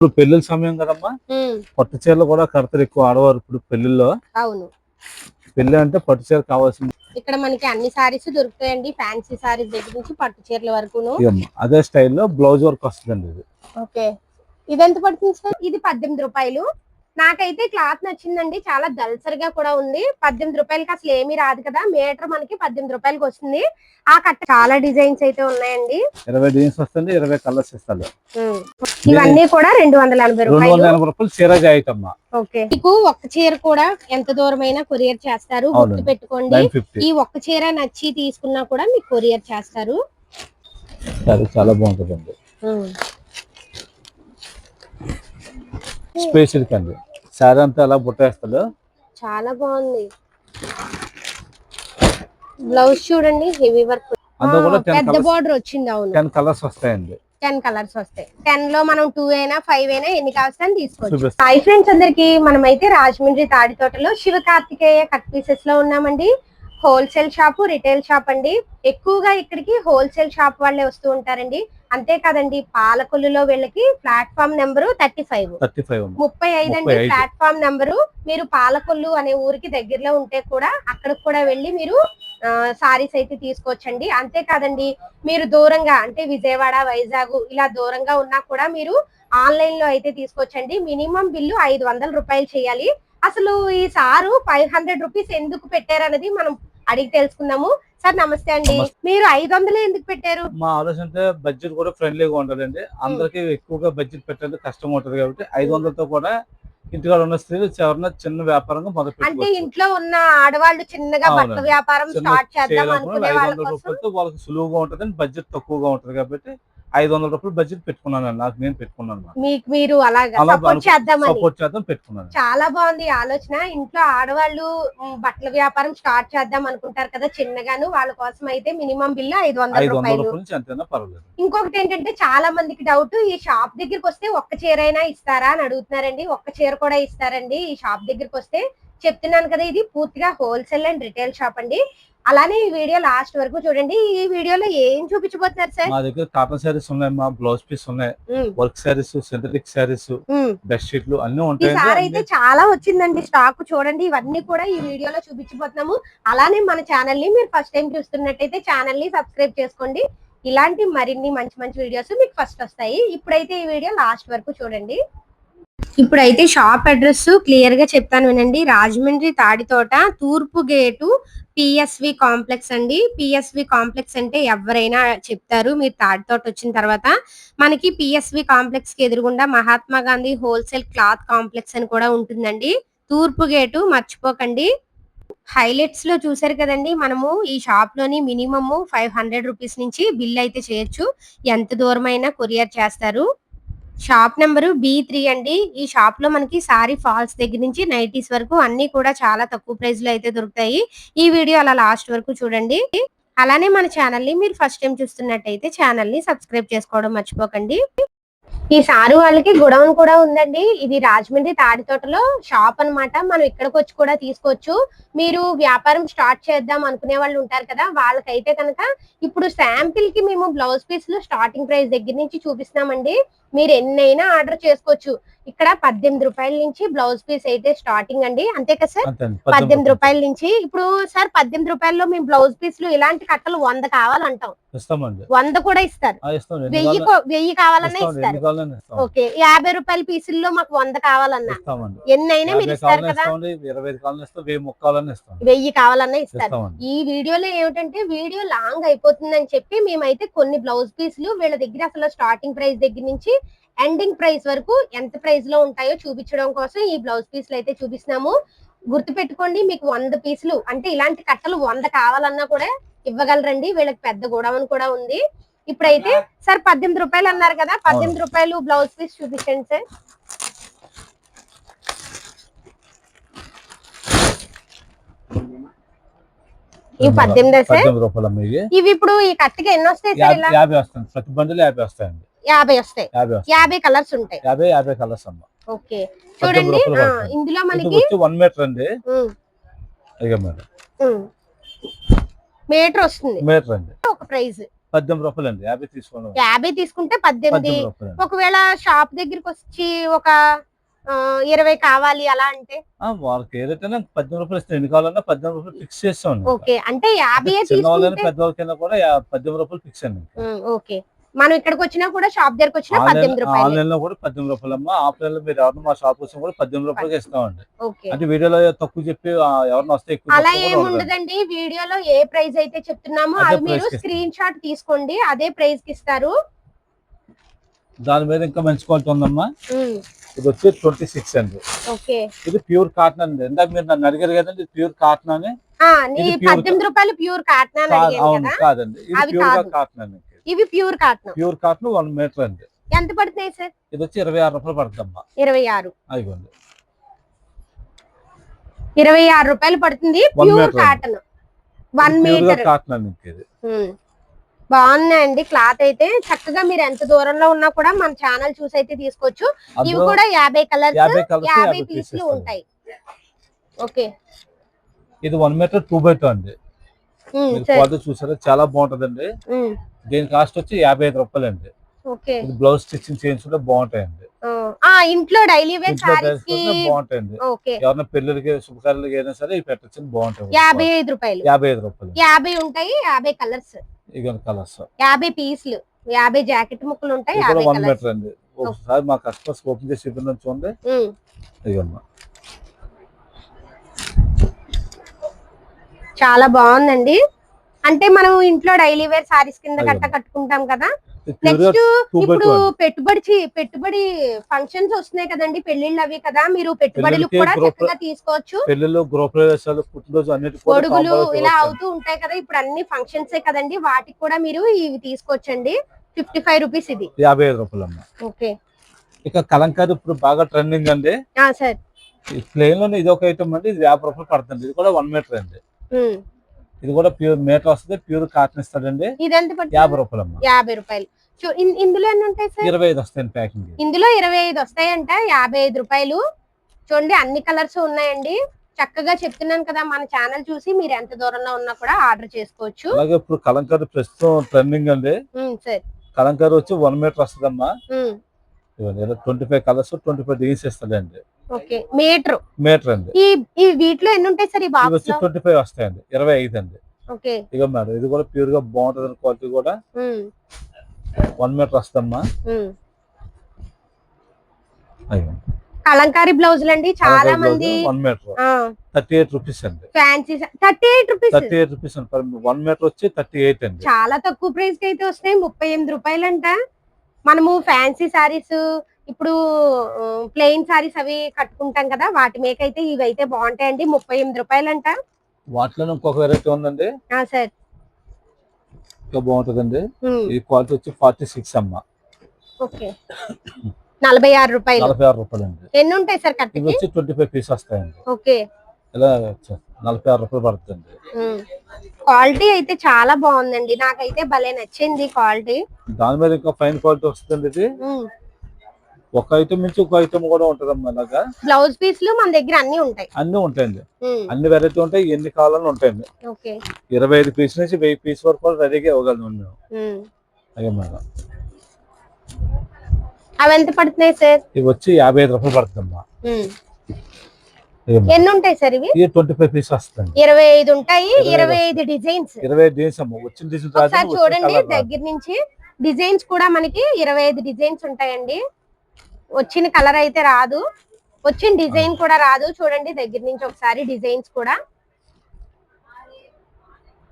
ఇప్పుడు పెళ్లిళ్ళ సమయం కదమ్మా, పట్టు చీరలు కూడా కడతారు ఎక్కువ ఆడవారు ఇప్పుడు పెళ్లిల్లో. అవును, పెళ్లి అంటే పట్టు చీర కావాల్సింది. ఇక్కడ మనకి అన్ని సారీస్ దొరుకుతాయండి, ఫ్యాన్సీ సారీస్ దగ్గర నుంచి పట్టు చీరల వరకును. అదే స్టైల్లో బ్లౌజ్ వర్క్ వస్తుందండి ఇది. ఓకే, ఇది ఎంత పడుతుంది సార్? ఇది 18 రూపాయలు. నాకైతే క్లాత్ నచ్చిందండి, చాలా దల్సరిగా కూడా ఉంది. 18 రూపాయలకి అసలు ఏమీ రాదు కదా, మీటర్ మనకి 18 రూపాయలకి వస్తుంది. ఆ కట్ట చాలా డిజైన్స్ అయితే ఉన్నాయండి, 20 డిజైన్స్ వస్తుంది, 20 కలర్స్ ఇస్తాడు. ఇవన్నీ కూడా 280 రూపాయలు. 280 రూపాయలు చీర జాయితమ్మా. ఓకే, మీకు ఒక్క చీర కూడా ఎంత దూరమైనా కొరియర్ చేస్తారు, గుర్తు పెట్టుకోండి. ఈ ఒక్క చీర నచ్చి తీసుకున్నా కూడా మీకు కొరియర్ చేస్తారు. చాలా బాగుంటుందండి, స్పెషల్ కండి. సారీ అంతా అలా బుట్టేస్తాడు, చాలా బాగుంది. బ్లౌజ్ చూడండి, హెవీ వర్క్, పెద్ద బోర్డర్ వచ్చింది. అవును, 10 కలర్స్ వస్తాయండి. 10 కలర్స్ వస్తాయి. 10 లో మనం 2 అయినా 5 అయినా ఎన్ని కావాల్సిన తీసుకోవచ్చు. హాయ్ ఫ్రెండ్స్ అందరికి, మనమైతే రాజమండ్రి తాడితోటలో శివ కార్తికేయ కట్ పీసెస్ లో ఉన్నామండి. హోల్సేల్ షాప్, రిటైల్ షాప్ అండి. ఎక్కువగా ఇక్కడికి హోల్సేల్ షాప్ వాళ్ళే వస్తూ ఉంటారండి. అంతే కదండి, పాలకొల్లులో వీళ్ళకి ప్లాట్ఫామ్ నెంబరు 35 అండి ప్లాట్ఫామ్ నెంబరు. మీరు పాలకొల్లు అనే ఊరికి దగ్గరలో ఉంటే కూడా అక్కడికి కూడా వెళ్ళి మీరు సారీస్ అయితే తీసుకోవచ్చండి. అంతేకాదండి, మీరు దూరంగా అంటే విజయవాడ, వైజాగ్ ఇలా దూరంగా ఉన్నా కూడా మీరు ఆన్లైన్ లో అయితే తీసుకోవచ్చండి. మినిమం బిల్లు 500 రూపాయలు చేయాలి. అసలు ఈ సారు 500 రూపీస్ ఎందుకు పెట్టారనేది మనం అడిగి తెలుసుకుందాము. సార్ నమస్తే అండి, మీరు 500 ఎందుకు పెట్టారు? మా ఆలోచన అంటే బడ్జెట్ కూడా ఫ్రెండ్లీగా ఉంటదండి. అందరికి ఎక్కువగా బడ్జెట్ పెట్టాలంటే కష్టం ఉంటది కాబట్టి 500తో కూడా ఇంటికాడ ఉన్న స్త్రీలు చిన్న వ్యాపారంగా మొదలు అంటే ఇంట్లో ఉన్న ఆడవాళ్ళు చిన్నగా బట్టల వ్యాపారం స్టార్ట్ చేద్దాం అనుకునే వాళ్ళకి సులువుగా ఉంటదని, బడ్జెట్ తక్కువగా ఉంటది కాబట్టి 500 రూపాయలు బడ్జెట్ పెట్టుకున్నాను. నాకు నేను పెట్టుకున్నాను, మీకు మీరు అలాగా సపోర్ట్ చేద్దాం పెట్టుకున్నాను. చాలా బాగుంది ఆలోచన. ఇంట్లో ఆడవాళ్ళు బట్టల వ్యాపారం స్టార్ట్ చేద్దాం అనుకుంటారు కదా చిన్నగాను, వాళ్ళ కోసం అయితే మినిమం బిల్లు 500 రూపాయలు. ఇంకొకటి ఏంటంటే చాలా మందికి డౌట్, ఈ షాప్ దగ్గరికి వస్తే ఒక్క చీరైనా ఇస్తారా అని అడుగుతున్నారండి. ఒక్క చీర కూడా ఇస్తారండి ఈ షాప్ దగ్గరికి వస్తే. చెప్తున్నాను కదా, ఇది పూర్తిగా హోల్సేల్ అండ్ రిటైల్ షాప్ అండి. అలానే ఈ వీడియో లాస్ట్ వరకు చూడండి. ఈ వీడియోలో ఏం చూపించబోతున్నారు సార్? మా దగ్గర కాటన్ సారీస్ ఉన్నాయి, మా బ్లౌజ్ పీస్ ఉన్నాయి, work saris, synthetic saris, bed షీట్లు అన్ని ఉంటాయి. ఈ సారీ అయితే చాలా వచ్చిందండి స్టాక్, చూడండి. ఇవన్నీ కూడా ఈ వీడియోలో చూపించబోతున్నాము. అలానే మన ఛానల్ ని మీరు ఫస్ట్ టైం చూస్తున్నట్టయితే ఛానల్ ని సబ్స్క్రైబ్ చేసుకోండి. ఇలాంటి మరిన్ని మంచి మంచి వీడియోస్ మీకు ఫస్ట్ వస్తాయి. ఇప్పుడైతే ఈ వీడియో లాస్ట్ వరకు చూడండి. ఇప్పుడైతే షాప్ అడ్రస్ క్లియర్ గా చెప్తాను వినండి. రాజమండ్రి తాడితోట తూర్పు గేటు పిఎస్వి కాంప్లెక్స్ అండి. పిఎస్వి కాంప్లెక్స్ అంటే ఎవరైనా చెప్తారు. మీరు తాడితోట వచ్చిన తర్వాత మనకి పిఎస్వి కాంప్లెక్స్ కి ఎదురుగుండా Mahatma Gandhi wholesale cloth complex అని కూడా ఉంటుందండి. తూర్పు గేటు మర్చిపోకండి. హైలైట్స్ లో చూసారు కదండి, మనము ఈ షాప్ లోని మినిమమ్ 500 రూపీస్ నుంచి బిల్ అయితే చేయొచ్చు. ఎంత దూరమైనా కొరియర్ చేస్తారు. షాప్ నెంబరు B3 అండి. ఈ షాప్ లో మనకి సారీ ఫాల్స్ దగ్గర నుంచి నైటీస్ వరకు అన్ని కూడా చాలా తక్కువ ప్రైస్ లో అయితే దొరుకుతాయి. ఈ వీడియో అలా లాస్ట్ వరకు చూడండి. అలానే మన ఛానల్ ని మీరు ఫస్ట్ టైం చూస్తున్నట్టయితే ఛానల్ ని సబ్స్క్రైబ్ చేసుకోవడం మర్చిపోకండి. ఈ సారు వాళ్ళకి గొడవన్ కూడా ఉందండి. ఇది రాజమండ్రి తాడితోటలో షాప్ అన్నమాట. మనం ఇక్కడికి వచ్చి కూడా తీసుకోవచ్చు. మీరు వ్యాపారం స్టార్ట్ చేద్దాం అనుకునే వాళ్ళు ఉంటారు కదా, వాళ్ళకైతే కనుక ఇప్పుడు శాంపిల్ కి మేము బ్లౌజ్ పీస్ లో స్టార్టింగ్ ప్రైస్ దగ్గర నుంచి చూపిస్తున్నామండి. మీరు ఎన్నైనా ఆర్డర్ చేసుకోవచ్చు. ఇక్కడ 18 రూపాయల నుంచి బ్లౌజ్ పీస్ అయితే స్టార్టింగ్ అండి. అంతే కదా సార్? 18 రూపాయల నుంచి. ఇప్పుడు సార్ 18 రూపాయల్లో మేము బ్లౌజ్ పీస్ లో ఇలాంటి కట్టలు 100 కావాలంటాం, 100 కూడా ఇస్తారు. 1000 కావాలన్నా ఇస్తారు. ఓకే, 50 రూపాయల పీసుల్లో మాకు 100 కావాలన్నా ఎన్నైనా మీరు ఇస్తారు కదా. 1000 కావాలన్నా ఇస్తారు. ఈ వీడియోలో ఏమిటంటే వీడియో లాంగ్ అయిపోతుందని చెప్పి మేమైతే కొన్ని బ్లౌజ్ పీసులు వీళ్ళ దగ్గర అసలు స్టార్టింగ్ ప్రైస్ దగ్గర నుంచి ఎండింగ్ ప్రైస్ వరకు ఎంత ప్రైస్ లో ఉంటాయో చూపించడం కోసం ఈ బ్లౌజ్ పీసులు అయితే చూపిస్తున్నాము. గుర్తు పెట్టుకోండి, మీకు 100 పీసులు అంటే ఇలాంటి కట్టలు 100 కావాలన్నా కూడా ఇవ్వగలరండి. వీళ్ళకి పెద్ద గోడౌన్ కూడా ఉంది. ఇప్పుడైతే సార్ 18 రూపాయలు అన్నారు కదా, 18 రూపాయలు బ్లౌజ్ పీస్ చూపించండి సార్. ఇవి 18 సార్. ఇవి ఇప్పుడు ఈ కట్టకి ఎన్ని వస్తాయి సార్? 50 వస్తాయి. ప్రతి బండిలో 50 వస్తాయండి. 50 వస్తాయి. 50 కలర్స్ ఉంటాయి. 50 కలర్స్ అమ్మా. ఓకే, చూడండి ఇందులో మనకి 1 మీటర్ అండి. మీటర్ వస్తుంది. మీటర్ అండి. ఒక ప్రైస్ 18 రూపాయలు అండి. 50 తీసుకోండి. 50 తీసుకుంటే 18. 18 రూపాయలు. ఒకవేళ షాప్ దగ్గరికి వచ్చి ఒక 20 కావాలి అలా అంటే వాళ్ళకి ఏదైతే 18 రూపాయలు ఇస్తాను. ఎన్ని కావాలన్నా 18 రూపాయలు ఫిక్స్ చేస్తాం. ఓకే, అంటే 50 చిన్న వాళ్ళని తీసుకుంటే పెద్ద వాళ్ళకైనా కూడా 18 రూపాయలు ఫిక్స్ అండి. ఓకే, మనం ఇక్కడికి వచ్చినా కూడా షాప్ దగ్గరికి వచ్చినా 18 రూపాయలు. ఆన్లైన్ లో కూడా 18 రూపాయలు అమ్మా. ఆఫ్లైన్ లో మీరు ఎవరైనా మా షాప్ కోసం కూడా 18 రూపాయలకి ఇస్తామండి. ఓకే, అంటే వీడియోలో తక్కువ చెప్పి ఎవరైనా వస్తే ఎక్కువ అలా తక్కువ ఏం కూడా ఉండదు. ఉండదండి. వీడియోలో ఏ ప్రైస్ అయితే చెప్తున్నామో అదే అది మీరు price కి స్క్రీన్ షాట్ తీసుకోండి, అదే ప్రైస్ కి ఇస్తారు. దాని మీద ఇంకా మంచి క్వాలిటీ ఉందమ్మా. ఇది వచ్చి 26 అండి. ఓకే, ఇది ప్యూర్ కాటన్ అండి. ఇందాక మీరు నన్ను అడిగారు కదండి ప్యూర్ కాటన్ అని. నీ ఇది pure 18 రూపాయలు ప్యూర్ కాటన్ అని అడిగాను అవును కదా. కాదండి, ఇది అవి ప్యూర్ గా కాదు. కాటన్ అండి. ఇవి pure cotton. Pure cotton 1 metre అండి. ఎంత పడుతున్నాయి సార్? ఇది వచ్చి 26 రూపాయలు పడుతుందమ్మా. 26. అయిపోయింది. 26 రూపాయలు పడుతుంది pure meter cotton. 1 metre cotton అండి. ఇది బాగున్నాయండి. క్లాత్ అయితే చక్కగా మీరు ఎంత దూరంలో ఉన్నా కూడా మన ఛానల్ చూసి అయితే తీసుకోవచ్చు. ఇవి కూడా 50 కలర్స్ 50 పీసులు ఉంటాయి. ఓకే, ఇది 1 మీటర్ 2x2 అండి. క్వాలిటీ చూసారా చాలా బాగుంటదండి. దీని కాస్ట్ వచ్చి 55 రూపాయలు అండి. ఓకే, ఇది బ్లౌజ్ స్టిచ్చింగ్ చేయించుకుంటే బాగుంటాయండి. ఇంట్లో డైలీ వేర్ సారీస్ కి బాగుంటాయండి. ఓకే, ఎవరైనా పెళ్లికి శుభకార్యాలకి ఏదైనా సరే ఇవి పెట్టచ్చు, బాగుంటాయి. 55 రూపాయలు. 55 రూపాయలు. 50 ఉంటాయి, 50 కలర్స్, ఇక కలర్స్ 50 పీసులు, 50 జాకెట్ ముక్కలు ఉంటాయి, 50 1 కలర్స్. మీటర్ అండి. ఒకసారి మా కస్టమర్స్ ఓపెన్ చేసి చూపించండి, చూడండి. ఇదిగమ్మా చాలా బాగుందండి. అంటే మనం ఇంట్లో డైలీ వేర్ సారీస్ కింద కట్టుకుంటాం కదా. నెక్స్ట్ ఇప్పుడు పెట్టుబడి ఫంక్షన్స్ వస్తున్నాయి కదండి, పెళ్లిళ్ళు అవి కదా, మీరు పెట్టుబడులు కూడా చక్కగా తీసుకోవచ్చు. పెళ్లిళ్ళు, గృహప్రవేశాలు, పుట్టినరోజు అన్నిటి గొడుగులు ఇలా అవుతూ ఉంటాయి కదా. ఇప్పుడు అన్ని ఫంక్షన్స్ కదండి, వాటికి కూడా మీరు ఇవి తీసుకోవచ్చండి. 55 రూపీస్ ఇది. 55 రూపాయలు అమ్మా. ఓకే, ఇక కలంకారీ ఇప్పుడు బాగా ట్రెండింగ్ అండి. సార్ ప్లేన్ లోనే ఇది ఒక ఐటమ్ అండి. ఇది 50 రూపాయలు పడుతుంది. ఇది కూడా 1 మీటర్ అండి. ఇది కూడా ప్యూర్ మీటర్ వస్తుంది. ప్యూర్ కాటన్ ఇస్తాడండి. ఇది ఎంత పడుతుంది? 50 రూపాయలు అమ్మా. 50 రూపాయలు. ఇందులో ఎన్ని ఉంటాయి సార్? 25 వస్తాయండి ప్యాకింగ్. ఇందులో 25 వస్తాయంట. 55 రూపాయలు. చూడండి అన్ని కలర్స్ ఉన్నాయండి. చక్కగా చెప్తున్నాను కదా, మన ఛానల్ చూసి మీరు ఎంత దూరంలో ఉన్నా కూడా ఆర్డర్ చేసుకోవచ్చు. అలాగే ఇప్పుడు కలంకారీ ప్రస్తుతం ట్రెండింగ్ అండి. సార్ కలంకారీ వచ్చి 1 మీటర్ వస్తుందమ్మా. 25 కలర్స్ 25 డిజైన్స్ ఇస్తాడండి. ఓకే, మీటర్ అండి. ఈ వీటిలో ఎన్ని ఉంటాయి సార్? ఈ బాక్స్ వచ్చి 25 వస్తాయండి. 25 అండి. ఓకే, ఇక మేడం ఇది కూడా ప్యూర్ గా బాగుంటది. క్వాలిటీ కూడా 1 మీటర్ వస్తుందమ్మా. కలంకారీ బ్లౌజులు అండి. చాలా మంది 1 మీటర్ 38 రూపీస్ అండి. Fancy 38 rupees. 38 రూపీస్ అండి. 1 మీటర్ వచ్చి 38 అండి. చాలా తక్కువ ప్రైస్ కి అయితే వస్తాయి. 38 రూపాయలు అంట. మనము ఫ్యాన్సీ సారీస్, ఇప్పుడు ప్లెయిన్ సారీస్ అవి కట్టుకుంటాం కదా, వాటి మీకైతే ఇవి అయితే బాగుంటాయండి. 38 రూపాయలు అంట. వాటిలో ఇంకొక వెరైటీ ఉందండి. సార్ ఇంకా బాగుంటదండి. ఈ క్వాలిటీ వచ్చి 46 అమ్మా. ఓకే, 46 రూపాయలు. 46 రూపాయలు అండి. ఎన్ని ఉంటాయి సార్ కట్? ఇవి వచ్చి 25 పీస్ వస్తాయండి. ఓకే, ఇలా 46 రూపాయలు పడుతుంది. క్వాలిటీ అయితే చాలా బాగుందండి. నాకైతే భలే నచ్చింది క్వాలిటీ. దాని మీద ఇంకా ఫైన్ క్వాలిటీ వస్తుంది. ఇది ఒక ఐటమ్ నుంచి ఒక ఐటమ్ కూడా ఉంటదమ్మా. అలాగా బ్లౌజ్ పీస్లు మన దగ్గర అన్ని ఉంటాయి. అన్ని ఉంటాయండి. అన్ని వెరైటీ ఉంటాయి. ఎన్ని కావాలని ఉంటాయండి. ఓకే, 25 పీస్ నుంచి 1000 పీస్ వరకు కూడా రెడీగా ఇవ్వగలం మేము. అయ్యో మేడం, అవి ఎంత పడుతున్నాయి సార్? ఇవి వచ్చి 55 రూపాయలు పడుతుందమ్మా. ఎన్ని ఉంటాయి సార్ ఇవి? 25 పీస్ వస్తుంది. 25 ఉంటాయి. 25 డిజైన్స్. 25 డిజైన్స్ అమ్మ. వచ్చిన డిజైన్ చూడండి దగ్గర నుంచి. డిజైన్స్ కూడా మనకి 25 డిజైన్స్ ఉంటాయండి. వచ్చిన కలర్ అయితే రాదు, వచ్చిన డిజైన్ కూడా రాదు. చూడండి దగ్గర నుంచి ఒకసారి డిజైన్స్ కూడా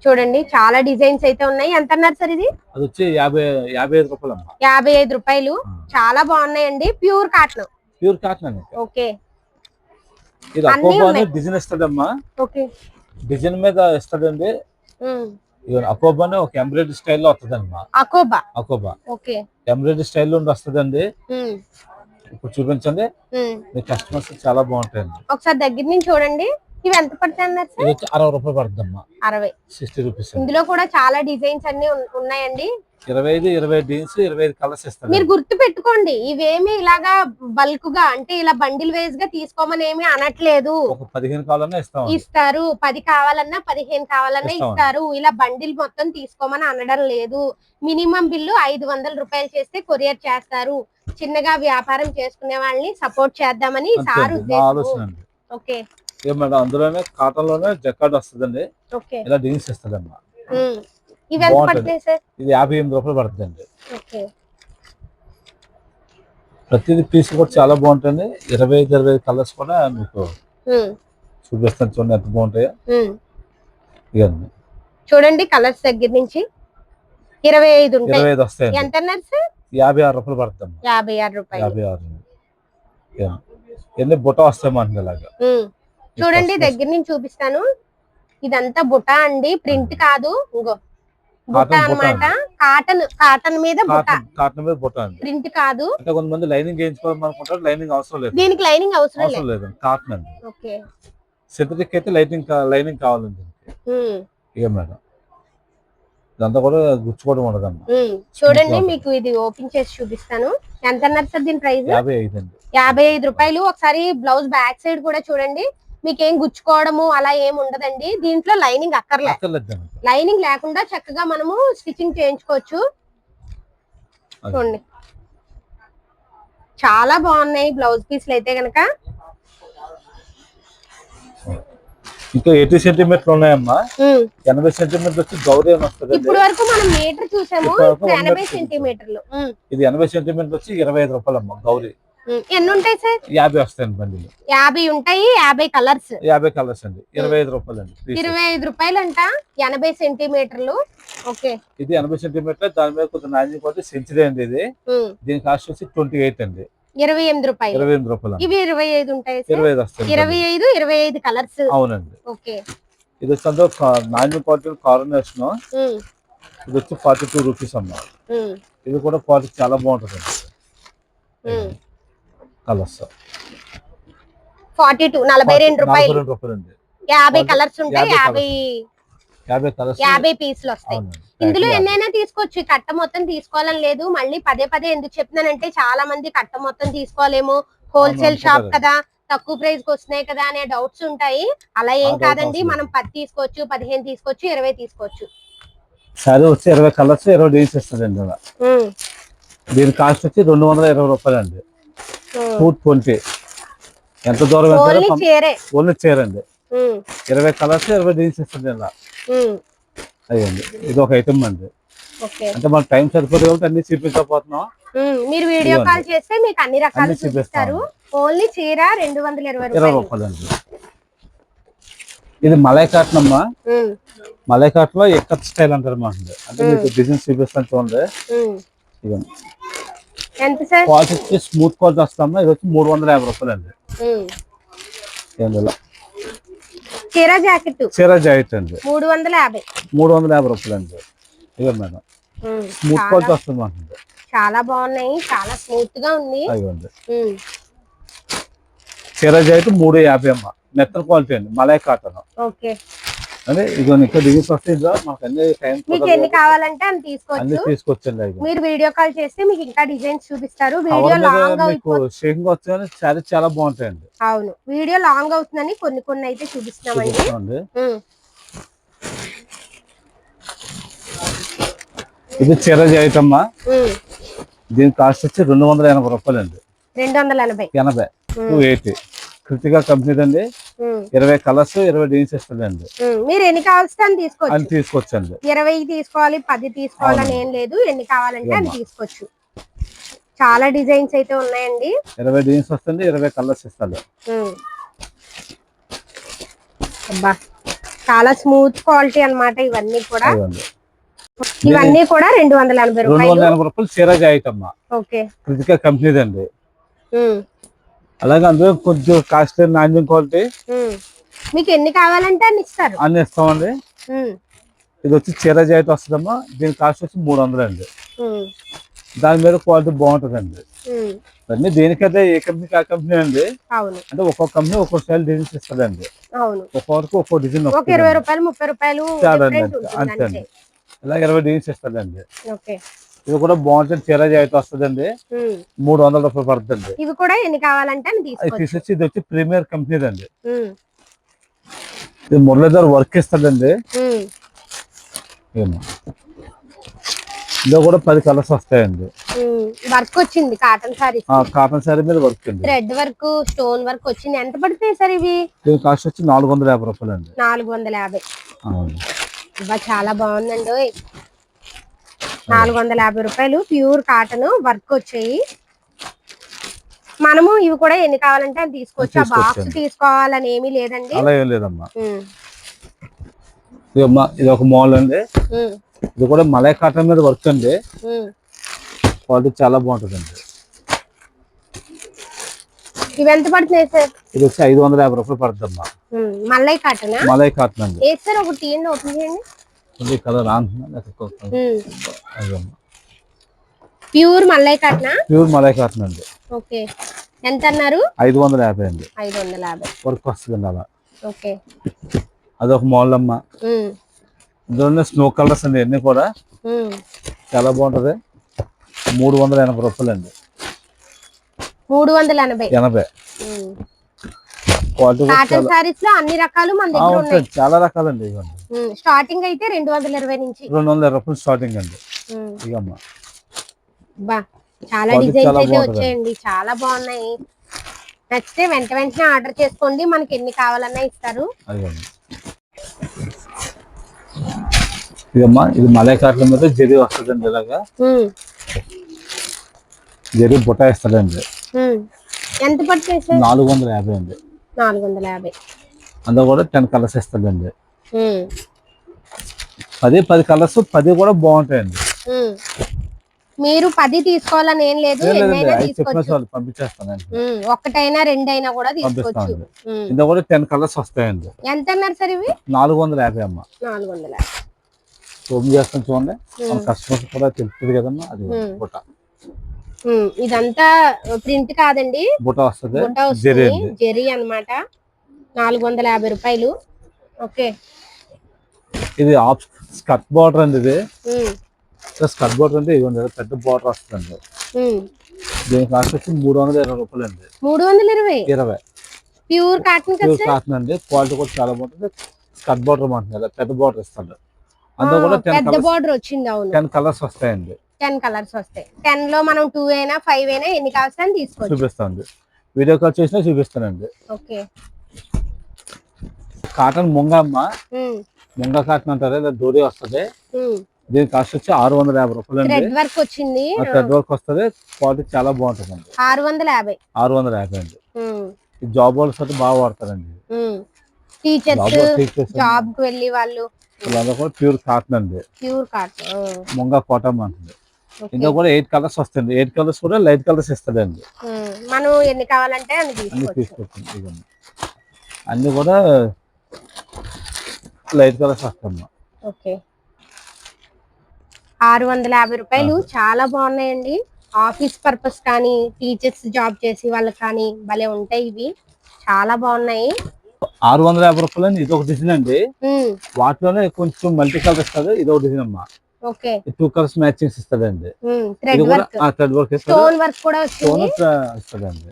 చూడండి. చాలా డిజైన్స్ అయితే ఉన్నాయి. ఎంత అన్నారు సార్ ఇది? అది వచ్చి 55 రూపాయలు అమ్మా. 55 రూపాయలు. చాలా బాగున్నాయండి. Pure cotton. ప్యూర్ కాటన్ అండి. ఓకే, ఇది అకోబానే డిజైన్ ఇస్తాడమ్మా. ఓకే, డిజైన్ మీద ఇస్తాడండి. అకోబానే ఒక ఎంబ్రాయిడరీ స్టైల్లో వస్తుందమ్మా. అకోబా ఓకే, ఎంబ్రాయిడరీ స్టైల్లో వస్తుందండి. ఇప్పుడు చూపించండి. మీ కస్టమర్స్ చాలా బాగుంటాయండి. ఒకసారి దగ్గర నుంచి చూడండి. ఇవి ఎంత పడతాయి అన్నారు సార్? ఇది వచ్చి 60 రూపాయలు పడుతుందమ్మా. 60. 60 రూపీస్. ఇందులో కూడా చాలా డిజైన్స్ అన్ని ఉన్నాయండి. 25 డీన్స్ 25 కలర్స్ ఇస్తాను. మీరు గుర్తు పెట్టుకోండి, ఇవేమి ఇలాగా బల్క్ గా అంటే ఇలా బండిల్ వైజ్ గా తీసుకోమని ఏమి అనట్లేదు. ఒక 15 కావాలన్నా ఇస్తారు, 10 కావాలన్నా 15 కావాలన్నా ఇస్తారు. ఇలా బండిల్ మొత్తం తీసుకోమని అనడం లేదు. మినిమం బిల్లు 500 రూపాయలు చేస్తే కొరియర్ చేస్తారు. చిన్నగా వ్యాపారం చేసుకునే వాళ్ళని సపోర్ట్ చేద్దామని సార్ ఉద్దేశం. ఓకే మేడం, అందులోనే కాటన్ లోనే జకార్డ్ వస్తుందండి. ఇలా డీన్స్ ఇస్తుందమ్మా. ఇవి ఎంత పడతాయి సార్? ఇది 58 రూపాయలు పడుతుందండి. ఓకే, ప్రతిది పీస్ కూడా చాలా బాగుంటుంది. 25 కలర్స్ కూడా మీకు చూపిస్తాను, చూడండి ఎంత బాగుంటాయో. ఇవన్నీ చూడండి, కలర్స్ దగ్గర నుంచి 25 వస్తాయి. ఎంత అన్నారు సార్? 56 రూపాయలు పడుతుంది. 56 రూపాయలు. 56 ఎన్ని బుట్ట వస్తాయన్నమాట. ఇలాగా చూడండి, దగ్గర నుంచి చూపిస్తాను. ఇదంతా బుట్ట అండి, ప్రింట్ కాదు. ఇంకో బుట్ట అన్నమాట. కాటన్ మీద బుట్ట అండి, ప్రింట్ కాదు. అంటే కొంతమంది లైనింగ్ వేయించుకోవాలనుకుంటారు, లైనింగ్ అవసరం లేదు. దీనికి లైనింగ్ అవసరం లేదు, కాటన్ అండి. ఓకే, సింథటిక్ అయితే లైనింగ్ కావాలండి. ఇక మేడం ఇదంతా కూడా గుచ్చుకోవడం ఉండదమ్మా. చూడండి, మీకు ఇది ఓపెన్ చేసి చూపిస్తాను. ఎంత అన్నారు సార్ దీని ప్రైస్? 55 అండి. 55 రూపాయలు. ఒకసారి బ్లౌజ్ బ్యాక్ సైడ్ కూడా చూడండి, మీకేం గుచ్చుకోవడము అలా ఏం ఉండదండి. దీంట్లో లైనింగ్ అక్కర్లేదు. లైనింగ్ లేకుండా చక్కగా మనము స్టిచ్చింగ్ చేయించుకోవచ్చు. చూడండి, చాలా బాగున్నాయి బ్లౌజ్ పీస్లు అయితే గనక. ఇంకా 80 సెంటీమీటర్లు ఉన్నాయమ్మా. 80 సెంటీమీటర్లు వచ్చి గౌరీ అని వస్తుంది. ఇప్పుడు వరకు మనం మీటర్ చూసాము, 80 సెంటీమీటర్లు. ఇది 80 సెంటీమీటర్లు వచ్చి 25 రూపాయలు అమ్మా గౌరీ. ఎన్ని ఉంటాయి సార్? 50 వస్తాయండి బండిలు. 50 ఉంటాయి. 50 కలర్స్. 50 కలర్స్ అండి. 25 రూపాయలు అండి. 25 రూపాయలు అంట. 80 సెంటీమీటర్లు. ఓకే, ఇది 80 సెంటీమీటర్లు. దాని మీద కొంచెం నాణ్యం కొట్టి సెంచరీ అండి. ఇది దీని కాస్ట్ వచ్చి 28 అండి. 28 రూపాయలు. 28 రూపాయలు. ఇవి 25 ఉంటాయి. 25 వస్తాయి. 25 కలర్స్. అవునండి. ఓకే, ఇది వచ్చి అందులో నాణ్యం క్వాలిటీ కాంబినేషన్. ఇది వచ్చి 42 రూపీస్ అమ్మా. ఇది కూడా క్వాలిటీ చాలా బాగుంటుంది. కలర్స్ 42 42 రూపాయలు అండి. 50 కలర్స్ ఉంటాయి. 50 పీసులు వస్తాయి. ఇందులో ఎన్నైనా తీసుకోవచ్చు. కట్ట మొత్తం తీసుకోవాలని లేదు. మళ్ళీ పదే ఎందుకు చెప్తున్నానంటే, చాలా మంది కట్ట మొత్తం తీసుకోలేము, హోల్సేల్ షాప్ కదా, తక్కువ ప్రైస్ కి వస్తున్నాయి కదా అనే డౌట్స్ ఉంటాయి. అలా ఏం కాదండి, మనం 10 తీసుకోవచ్చు, 15 తీసుకోవచ్చు, 20 తీసుకోవచ్చు. సరే వచ్చి 20 కలర్స్ 20 డీల్స్ ఇస్తుందండి. దీని కాస్ట్ వచ్చి 220 రూపాయలు అండి. 220. ఎంత దూరం ఓన్లీ చేరండి. 20 కలర్స్ 20 డీల్స్ ఇస్తుంది. ఇలా అయ్యండి. ఇది ఒక ఐటమ్ అండి. అంటే మన టైం సరిపోతుంది కాబట్టి అన్ని చూపించకపోతున్నాం. మీరు వీడియో కాల్ చేస్తే మీకు అన్ని రకాలు చూపిస్తారు. ఓన్లీ చీర 220 రూపాయలు అండి. ఇది మలై కాటన్ అమ్మా. మలై కాటన్ లో ఎక్కత్ స్టైల్ అంటారు మా. అంటే మీకు డిజైన్ చూపిస్తాను చూడండి. ఇవ్వండి, ఎంత సార్? క్వాలిటీ స్మూత్ క్వాలిటీ వస్తామా. ఇది వచ్చి 350 రూపాయలు అండి. చీర జాకెట్ అండి 350 రూపాయలు అండి. ఇక మేడం స్మూత్ క్వాలిటీ వస్తుంది మాకు. చాలా బాగున్నాయి, చాలా స్మూత్ గా ఉంది. చీర జాకెట్ 350 అమ్మా. మెత్తన క్వాలిటీ అండి, మలై కాటన్. ఓకే, అదే ఇది ఇంకా డిజైన్స్ వస్తాయి. మాకు అన్ని టైం మీకు ఎన్ని కావాలంటే అన్ని తీసుకోవచ్చండి. మీరు వీడియో కాల్ చేస్తే మీకు ఇంకా డిజైన్స్ చూపిస్తారు. వీడియో లాంగ్ అవుతుంది, చాలా బాగుంటాయండి. అవును, వీడియో లాంగ్ అవుతుందని కొన్ని అయితే చూపిస్తున్నామండి. ఇది చీర జాకెట్ అమ్మా. దీని కాస్ట్ వచ్చి 280 రూపాయలు అండి. 280. 280. కృతికా కంపెనీ అండి. 20 కలర్స్ 20 డీల్స్ ఇస్తుందండి. మీరు ఎన్ని కావాల్సి అని తీసుకోవచ్చండి. 20 తీసుకోవాలి, 10 తీసుకోవాలని ఏం లేదు. ఎన్ని కావాలంటే అని తీసుకోవచ్చు. చాలా డిజైన్స్ అయితే ఉన్నాయండి. 20 డీల్స్ వస్తుంది, 20 కలర్స్ ఇస్తాడు. అబ్బా, చాలా స్మూత్ క్వాలిటీ అన్నమాట. ఇవన్నీ కూడా 280 రూపాయలు చీర జాకెట్ అమ్మా. ఓకే, కృతికా కంపెనీ అండి. అలాగే అందులో కొంచెం కాస్ట్లీ నాణ్యం క్వాలిటీ. మీకు ఎన్ని కావాలంటే అన్ని ఇస్తామండి. ఇది వచ్చి చీర జాకెట్ వస్తుందమ్మా. దీని కాస్ట్ వచ్చి 300 అండి. దాని మీద క్వాలిటీ బాగుంటుందండి. అన్ని దేనికైతే ఏ కంపెనీకి ఆ కంపెనీ అండి. అవును, అంటే ఒక్కొక్క కంపెనీ ఒక్కొక్క స్టైల్ డిజైన్స్ ఇస్తుందండి. అవును, ఒక్కొక్కరికి ఒక్కో డిజైన్ ఒక 20 రూపాయలు 30 రూపాయలు different ఉంటుంది అంతే అంతే. అండి. ఇలా 20 డిజైన్స్ ఇస్తుందండి. ఓకే, ఇది కూడా బాగుంటుంది. చీర అయితే వస్తుందండి. 300 రూపాయలు పడుతుంది. ఇవి కూడా ఎన్ని కావాలంటే అని అది తీసుకోవచ్చు. తీసేసి ఇది వచ్చి ప్రీమియర్ కంపెనీ అండి. ఇది మురళీధర్ వర్క్ ఇస్తుందండి. ఇందులో కూడా 10 కలర్స్ వస్తాయండి. వర్క్ వచ్చింది కాటన్ సారీ. కాటన్ సారీ మీద వర్క్ అండి. థ్రెడ్ వర్క్, స్టోన్ వర్క్ వచ్చింది. ఎంత పడుతుంది సార్ ఇవి? దీని కాస్ట్ వచ్చి 450 రూపాయలు అండి. 450. చాలా బాగుందండి. 450 రూపాయలు ప్యూర్ కాటన్ వర్క్ వచ్చాయి. మనము ఇవి కూడా ఎన్ని కావాలంటే అది తీసుకోవచ్చు. ఆ బాక్స్ తీసుకోవాలని ఏమీ లేదండి. అలా ఏం లేదమ్మా. ఇది ఒక మోడల్ అండి. ఇది కూడా మలై కాటన్ మీద వర్క్ అండి. క్వాలిటీ చాలా బాగుంటుందండి. ఇవి ఎంత పడుతున్నాయి సార్? ఇది వచ్చి 550 రూపాయలు పడుతుందమ్మా. మలై కాటన్. మలై కాటన్ అండి. ఏ సార్ ఒకటి తీయండి, ఓపెన్ చేయండి. Colour pure malai cotton. Pure malai cotton అండి. ఓకే, ఎంత అన్నారు? 550 అండి. 550 వర్క్ వస్తుందండి అలా. ఓకే, అదొక మోడల్ అమ్మా. ఇందులోనే స్నో కలర్స్ అండి. అన్ని కూడా చాలా బాగుంటది. 380 రూపాయలు అండి. 380. కాటన్ సారీస్ లో అన్ని రకాలు మన దగ్గర ఉన్నాయి. చాలా రకాలండి. స్టార్టింగ్ అయితే 220 నుంచి 220 రూపాయలు స్టార్టింగ్ అండి. ఇగమ్మా చాలా డిజైన్స్ అయితే వచ్చాయండి. చాలా బాగున్నాయి. నచ్చితే వెంటనే ఆర్డర్ చేసుకోండి. మనకి ఎన్ని కావాలన్నా ఇస్తారు. ఇదమ్మా, ఇది మలై కాటన్ మీద జరీ వస్తుందండి. ఇలాగా జరీ బుట్ట ఇస్తాడండి. ఎంత పడుతుంది సార్? 450 అండి. 450. అందులో కూడా 10 కలర్స్ ఇస్తాడండి. 10 కలర్స్ 10 కూడా బాగుంటాయండి. మీరు 10 తీసుకోవాలని ఏం లేదు, ఎన్నైనా తీసుకోవచ్చు. పంపించేస్తానండి. ఒకటైనా రెండైనా కూడా తీసుకోవచ్చు. ఇందులో కూడా 10 కలర్స్ వస్తాయండి. ఎంత అన్నారు సార్ ఇవి? 450 అమ్మా. 450. ఓపెన్ చేస్తాను చూడండి. మన కస్టమర్స్ కూడా తెలుస్తుంది కదమ్మా. అది బుట్ట. ఇదంతా ప్రింట్ కాదండి, బుట్ట వస్తుంది. జెరీ అన్నమాట. 450 రూపాయలు. ఓకే, ఇది ఆఫ్ స్కర్ట్ బార్డర్ అండి. ఇది స్కర్ట్ బార్డర్ అంటే ఇవ్వండి, పెద్ద బార్డర్ వస్తుంది. దీని కాస్ట్ వచ్చి 320 రూపాయలు అండి. 320. Pure cotton. ప్యూర్ కాటన్ అండి. క్వాలిటీ కూడా చాలా బాగుంటుంది. స్కర్ట్ బార్డర్ అంటున్నారు, పెద్ద బార్డర్ ఇస్తాడు. అందులో కూడా 10 బార్డర్ వచ్చింది. అవును, 10 కలర్స్ వస్తాయండి. 10 కలర్స్ వస్తాయి. 10 లో మనం 2 అయినా 5 అయినా ఎన్ని కావాల్సిన తీసుకోవచ్చు. చూపిస్తాండి. వీడియో కాల్ చేసినా చూపిస్తానండి. ఓకే, కాటన్ ముంగ అమ్మ. ముంగ కాటన్ అంటారు, ఇలా డోరీ వస్తుంది. దీని కాస్ట్ వచ్చి 650 రూపాయలు అండి. థ్రెడ్ వర్క్ వచ్చింది. థ్రెడ్ వర్క్ వస్తుంది. క్వాలిటీ చాలా బాగుంటుంది అండి. 650 అండి. ఈ జాబ్ వాళ్ళకి అయితే బాగా వాడతారండి. టీచర్స్, జాబ్ కి వెళ్ళి వాళ్ళు. కూడా ప్యూర్ కాటన్ అండి. Pure cotton. ముంగ కాటన్ అంటుంది. ఇందులో కూడా 8 కలర్స్ వస్తుంది. 8 కలర్స్ కూడా లైట్ కలర్స్ ఇస్తాడండి. మనం ఎన్ని కావాలంటే అన్ని తీసుకోవచ్చు. అన్ని కూడా లైట్ కలర్స్ వస్తాయమ్మా. ఓకే, 650 రూపాయలు. చాలా బాగున్నాయండి. ఆఫీస్ పర్పస్ కానీ, టీచర్స్ జాబ్ చేసి వాళ్ళకి కానీ భలే ఉంటాయి. ఇవి చాలా బాగున్నాయి. 650 రూపాయలు అండి. ఇది ఒక డిజైన్ అండి. వాటిలోనే కొంచెం మల్టీ కలర్ ఇస్తుంది. ఇది ఒక డిజైన్ అమ్మా. ఓకే, 2 కలర్స్ మ్యాచింగ్స్ ఇస్తాడండి. Thread work, thread work, stone work కూడా వచ్చింది. ఇస్తాడండి.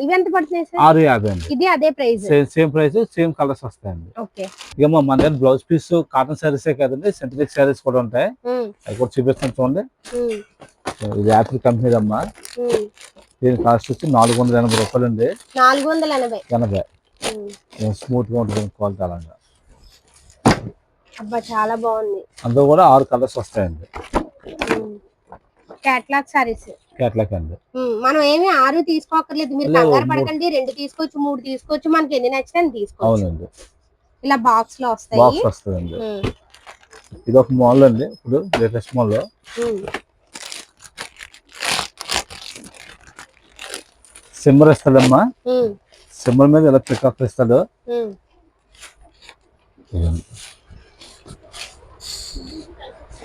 ఇవి ఎంత పడుతున్నాయి సార్? 650 అండి. ఇది అదే price? Same price, same colours వస్తాయండి. ఓకే, ఇక మన దగ్గర బ్లౌజ్ పీస్ కాటన్ సారీసే కాదండి, సింథటిక్ సారీస్ కూడా ఉంటాయి. అవి కూడా చూపిస్తాను చూడండి. ఇది యాపిల్ కంపెనీ అమ్మా. దీని కాస్ట్ వచ్చి 480 రూపాయలు అండి. 480. స్మూత్ గా ఉంటుంది క్వాలిటీ. అలాగా అబ్బా, చాలా బాగుంది. అందులో కూడా 6 కలర్స్ వస్తాయండి. క్యాట్లాగ్ సారీస్. క్యాట్లాగ్ అండి. మనం ఏమి 6 తీసుకోకర్లేదు. మీరు కంగారు పడకండి. 2 తీసుకోవచ్చు, 3 తీసుకోవచ్చు. మనకి ఎన్ని నచ్చితే తీసుకోవచ్చు. అవునండి. ఇలా బాక్స్ లో వస్తాయి. బాక్స్ వస్తుందండి. ఇది ఒక మోడల్ అండి. ఇప్పుడు లేటెస్ట్ మోడల్. సిమ్మర్ ఇస్తాడమ్మా. సిమ్మర్ మీద ఇలా పికప్ ఇస్తాడు.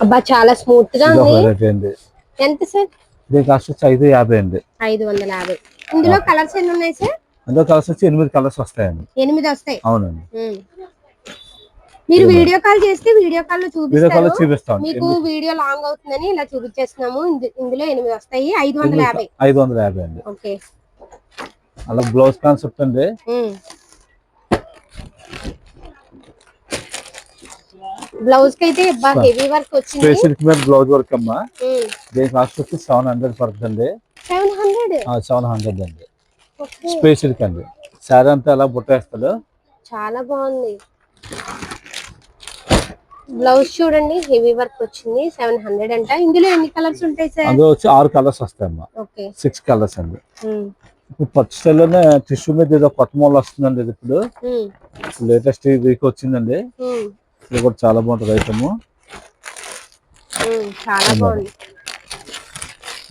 అబ్బా, చాలా స్మూత్ గా ఉంది. ఎంత సార్? దీని కాస్ట్ వచ్చి 550 అండి. 550. ఇందులో కలర్స్ ఎన్ని ఉన్నాయి సార్? అందులో కలర్స్ వచ్చి 8 కలర్స్ వస్తాయండి. 8 వస్తాయి. అవునండి. మీరు వీడియో కాల్ చేస్తే వీడియో కాల్ లో చూపిస్తాం. మీకు వీడియో లాంగ్ అవుతుందని ఇలా చూపించేస్తున్నాము. ఇందులో 8 వస్తాయి. 550. 550 అండి. ఓకే. అలా బ్లౌజ్ కాన్సెప్ట్ అండి. బ్లౌజ్ కి అయితే హెవీ వర్క్ వచ్చింది. స్పెషల్ మీద బ్లౌజ్ వర్క్ అమ్మా. దీని కాస్ట్ వచ్చి 700 పడుతుంది. 700 అండి. స్పెషల్ కండి. సారీ అంతా అలా బుట్టేస్తాడు. చాలా బాగుంది. బ్లౌజ్ చూడండి హెవీ వర్క్ వచ్చింది. 700 అంట. ఇందులో ఎన్ని కలర్స్ ఉంటాయి సార్? అందులో వచ్చి 6 కలర్స్ వస్తాయమ్మా. ఓకే. 6 కలర్స్ అండి. ఇప్పుడు పట్టు స్టైల్లోనే టిష్యూ మీద ఏదో కొత్త మోడల్ వస్తుందండి. ఇది ఇప్పుడు లేటెస్ట్ వీక్ వచ్చిందండి. ఇది కూడా చాలా బాగుంటుంది ఐటమ్. చాలా బాగుంది.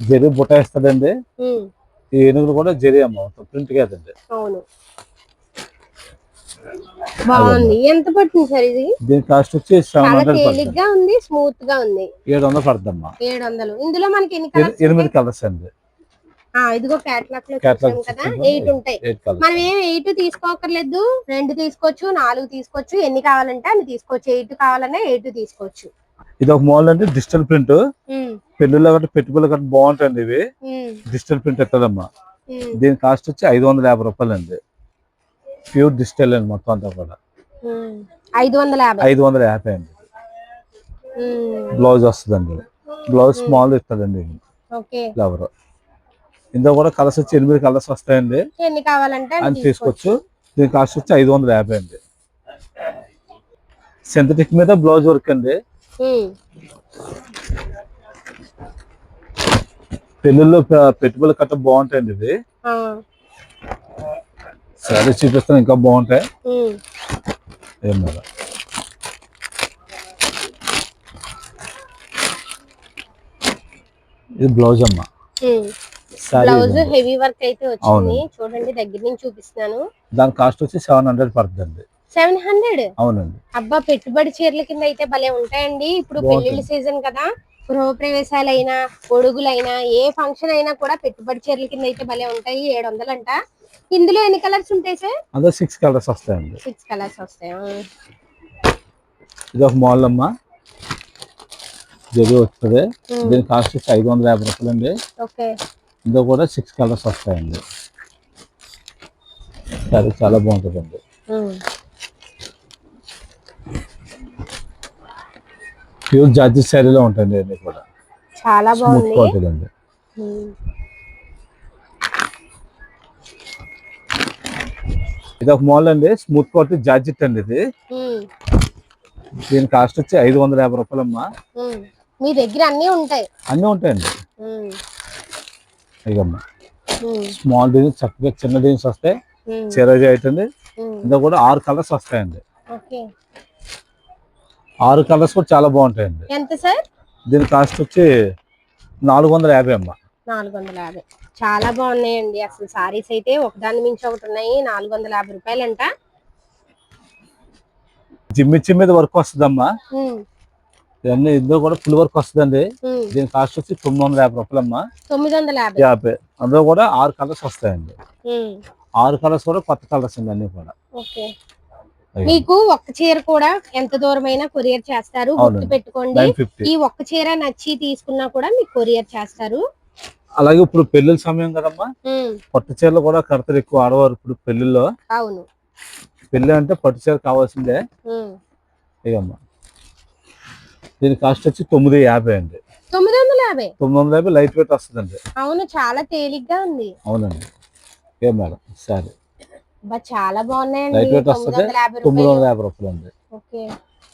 జరీ బుట్ట వేస్తాడండి. ఈ ఏనుగులు కూడా జరీ అమ్మ, ప్రింట్ కాదండి. అవును, బాగుంది. ఎంత పడుతుంది సార్ ఇది? దీని కాస్ట్ వచ్చి 700 తేలిగ్గా ఉంది, స్మూత్ గా ఉంది. 700 పడుతుందమ్మా. 700. ఇందులో మనకి ఎన్ని కలర్స్? 8 కలర్స్ అండి. ఇదిగో క్యాటలాగ్ లో చూసాం కదా, 8 ఉంటాయి. మనం ఏం 8 తీసుకోకర్లేదు, 2 తీసుకోవచ్చు, 4 తీసుకోవచ్చు, ఎన్ని కావాలంటే అన్ని తీసుకోవచ్చు. 8 కావాలన్నా 8 తీసుకోవచ్చు. ఇది ఒక మోడల్ అండి, డిజిటల్ ప్రింట్. పెళ్లిలో గట్రా పెట్టుబడులు గట్రా బాగుంటాయండి ఇవి. డిజిటల్ ప్రింట్ ఎత్తదమ్మా. దీని కాస్ట్ వచ్చి 550 రూపాయలు అండి. ప్యూర్ డిజిటల్ అండి మొత్తం అంతా కూడా. 550 అండి. బ్లౌజ్ వస్తుందండి. బ్లౌజ్ స్మాల్ ఇస్తుందండి. ఫ్లవర్ ఇందులో కూడా కలర్స్ వచ్చి 8 కలర్స్ వస్తాయండి. ఎన్ని కావాలంటే అని తీసుకోవచ్చు. దీని కాస్ట్ వచ్చి 550 అండి. సింథటిక్ మీద బ్లౌజ్ వర్క్ అండి. పెళ్ళిళ్ళలో పెట్టుబడులు కట్ట బాగుంటాయండి ఇది. సరే చూపిస్తాను, ఇంకా బాగుంటాయి. ఏం లేదా, ఇది బ్లౌజ్ అమ్మా. బ్లౌజ్ హెవీ వర్క్ అయితే వచ్చింది. చూడండి దగ్గర నుంచి చూపిస్తున్నాను. దాని కాస్ట్ వచ్చి 700 పడుతుంది. 700? అవునండి. అబ్బా, పెట్టుబడి చీరల కింద అయితే భలే ఉంటాయండి. ఇప్పుడు పెళ్లిళ్ళ సీజన్ కదా, గృహప్రవేశాలైనా గొడుగులైనా ఏ ఫంక్షన్ అయినా కూడా పెట్టుబడి చీరల కింద అయితే భలే ఉంటాయి. 700 అంట. ఇందులో ఎన్ని కలర్స్ ఉంటాయి సార్? అందులో 6 కలర్స్ వస్తాయండి. 6 కలర్స్ వస్తాయి. ఇది ఒక మోడల్ అమ్మా, జరీ వస్తుంది. దీని కాస్ట్ వచ్చి 550 రూపాయలు అండి. ఓకే. ఇందులో కూడా 6 కలర్స్ వస్తాయండి. సరే, చాలా బాగుంటుందండి. ప్యూర్ జార్జి శారీలో ఉంటుంది అన్ని కూడా. చాలా బాగుంది. ఇది ఒక మోడల్ అండి, స్మూత్ క్వాలిటీ జార్జెట్ అండి ఇది. దీని కాస్ట్ వచ్చి 550 రూపాయలు అమ్మా. మీ దగ్గర అన్ని ఉంటాయి? అన్ని ఉంటాయండి. ఇదమ్మా స్మాల్ డిజైన్స్, చక్కగా చిన్న డిజైన్స్ వస్తాయి. చీరజీ అవుతుంది. ఇందులో కూడా 6 కలర్స్ వస్తాయండి. 6 కలర్స్ కూడా చాలా బాగుంటాయండి. ఎంత సార్? దీని కాస్ట్ వచ్చి 450 అమ్మా. 450. చాలా బాగున్నాయండి. అసలు సారీస్ అయితే ఒకదాని మించి ఒకటి ఉన్నాయి. 450 రూపాయలంట. జిమ్మిచ్చి మీద వర్క్ వస్తుందమ్మా. ఇవన్నీ ఇందులో కూడా ఫుల్ వర్క్ వస్తుందండి. దీని కాస్ట్ వచ్చి 950 రూపాయలు అమ్మా. 950. అందులో కూడా 6 కలర్స్ వస్తాయండి. 6 కలర్స్ కూడా కొత్త కలర్స్ అండి అన్ని కూడా. మీకు ఒక్క చీర కూడా ఎంత దూరమైనా కొరియర్ చేస్తారు. గుర్తు పెట్టుకోండి, ఈ ఒక్క చీర నచ్చి తీసుకున్నా కూడా మీకు కొరియర్ చేస్తారు. అలాగే ఇప్పుడు పెళ్లిళ్ళ సమయం కదమ్మా, పట్టు చీరలు కూడా కడతారు ఎక్కువ ఆడవారు ఇప్పుడు పెళ్లిల్లో. అవును, పెళ్లి అంటే పట్టు చీర కావాల్సిందే. ఇదమ్మా దీని కాస్ట్ వచ్చి 950 అండి. 950 లైట్ వెయిట్ వస్తుందండి. అవును, చాలా తేలిగ్గా ఉంది. అవునండి. ఏం మేడం, సరే చాలా బాగున్నాయండి. లైట్ వెయిట్ వస్తుంది. 950 రూపాయలు అండి.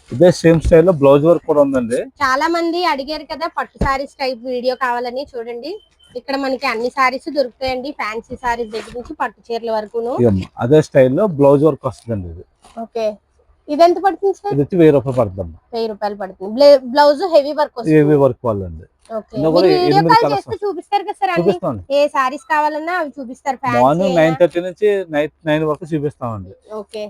ఇదే సేమ్ స్టైల్లో బ్లౌజ్ వర్క్ కూడా ఉందండి. చాలా మంది అడిగారు కదా పట్టు సారీస్ టైప్ వీడియో కావాలని. చూడండి, ఇక్కడ మనకి అన్ని సారీస్ దొరుకుతాయండి. ఫ్యాన్సీ సారీస్ దగ్గర నుంచి పట్టు చీరల వరకు అదే స్టైల్లో బ్లౌజ్ వర్క్ వస్తుందండి ఇది. ఓకే. ఇది ఎంత పడుతుంది సార్? ఇది 1000 రూపాయలు పడుతుంది. 1000 రూపాయలు పడుతుంది. బ్లౌజ్ హెవీ వర్క్ వస్తుంది. హెవీ వర్క్ వాళ్ళండి. వీడియో కాల్ చేస్తే చూపిస్తారు కదా సార్ అన్ని. ఏ సారీస్ కావాలన్నా అవి చూపిస్తారు. మార్నింగ్ 9:30 నుంచి నైట్ 9 వరకు చూపిస్తామండి. ఓకే.